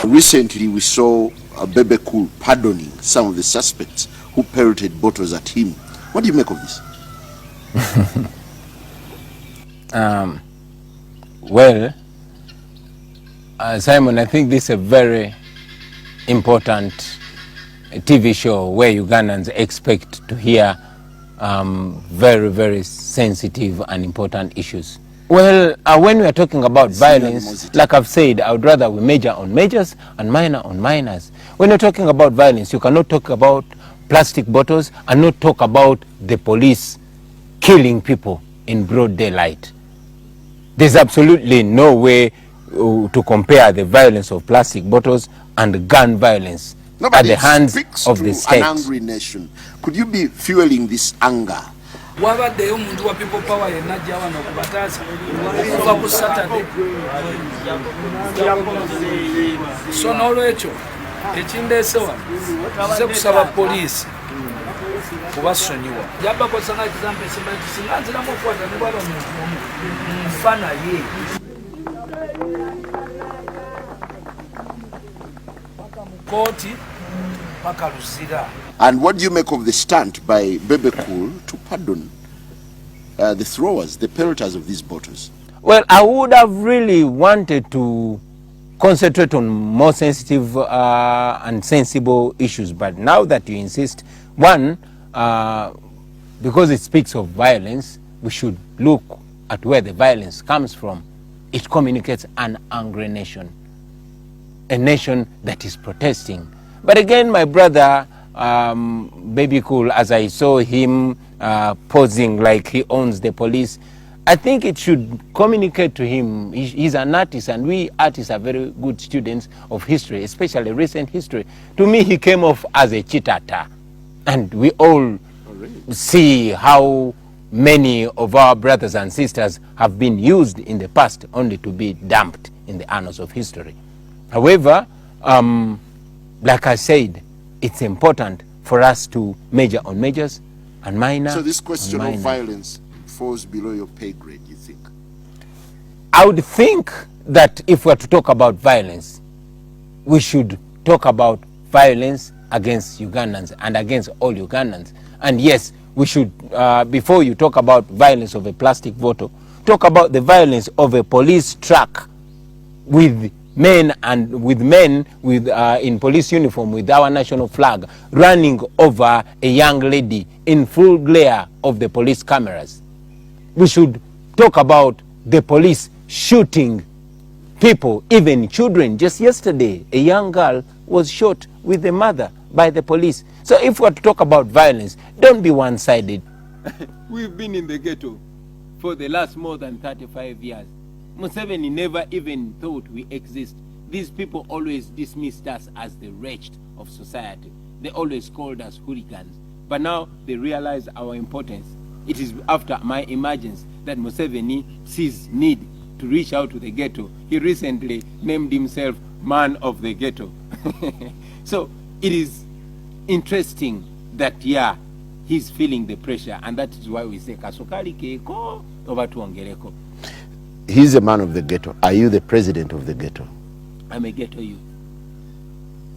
Recently, we saw Bebe pardoning some of the suspects who pelted bottles at him. What do you make of this? Well, Simon, I think this is a very important TV show where Ugandans expect to hear very, very sensitive and important issues. Well, when we are talking about violence, like I've said, I would rather we major on majors and minor on minors. When you're talking about violence, you cannot talk about plastic bottles and not talk about the police killing people in broad daylight. There's absolutely no way to compare the violence of plastic bottles and gun violence at the hands of the state. An angry nation. Could you be fueling this anger? Wabaddeyo omuntu wa people power yenajja wano kubataasa kuva ku Saturday. So n'olwekyo ekindeese wano nze kusaba poliisi kubasonyiwa. Jabbakosa nga ekizampa esimba kisinga nziramu okukwata ne bwaba nfa naye. Paka mu kooti paka Luzira. And what do you make of the stunt by Bebe to pardon the throwers, the pelters of these bottles? Well, I would have really wanted to concentrate on more sensitive and sensible issues, but now that you insist, one, because it speaks of violence, we should look at where the violence comes from. It communicates an angry nation, a nation that is protesting. But again, my brother, Baby Cool, as I saw him posing like he owns the police, I think it should communicate to him. He's an artist, and we artists are very good students of history, especially recent history. To me, he came off as a cheatata, and we all see how many of our brothers and sisters have been used in the past only to be dumped in the annals of history. However, like I said, it's important for us to major on majors and minor. So this question of violence falls below your pay grade, you think? I would think that if we're to talk about violence, we should talk about violence against Ugandans and against all Ugandans. And yes, we should, before you talk about violence of a plastic bottle, talk about the violence of a police truck with men with in police uniform with our national flag running over a young lady in full glare of the police cameras. We should talk about the police shooting people, even children. Just yesterday, a young girl was shot with the mother by the police. So if we're to talk about violence, don't be one-sided. We've been in the ghetto for the last more than 35 years. Museveni never even thought we exist. These people always dismissed us as the wretched of society. They always called us hooligans. But now they realize our importance. It is after my emergence that Museveni sees need to reach out to the ghetto. He recently named himself Man of the Ghetto. So it is interesting that, yeah, he's feeling the pressure, and that is why we say Kasukali Keiko over to Ongereko. He's a man of the ghetto. Are you the president of the ghetto? I'm a ghetto youth.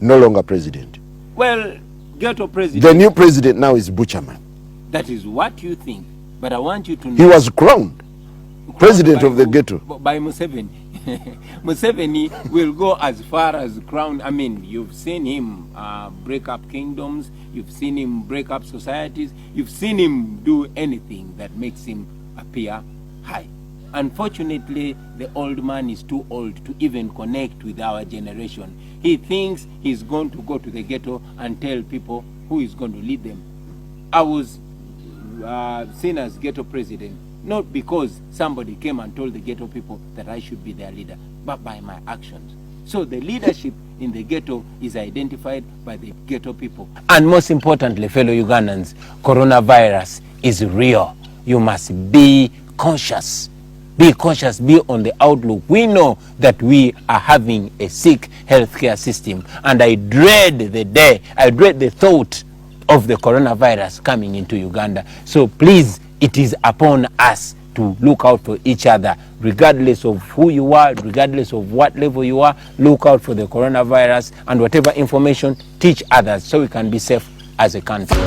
No longer president. Well, ghetto president. The new president now is Butcherman. That is what you think, but I want you to know. He was crowned president of the ghetto. By Museveni. Museveni will go as far as crown. I mean, you've seen him break up kingdoms. You've seen him break up societies. You've seen him do anything that makes him appear high. Unfortunately, the old man is too old to even connect with our generation. He thinks he's going to go to the ghetto and tell people who is going to lead them. I was seen as ghetto president, not because somebody came and told the ghetto people that I should be their leader, but by my actions. So the leadership in the ghetto is identified by the ghetto people. And most importantly, fellow Ugandans, coronavirus is real. You must be conscious. Be cautious, be on the outlook. We know that we are having a sick healthcare system, and I dread the day, I dread the thought of the coronavirus coming into Uganda. So please, it is upon us to look out for each other, regardless of who you are, regardless of what level you are. Look out for the coronavirus, and whatever information, teach others so we can be safe as a country.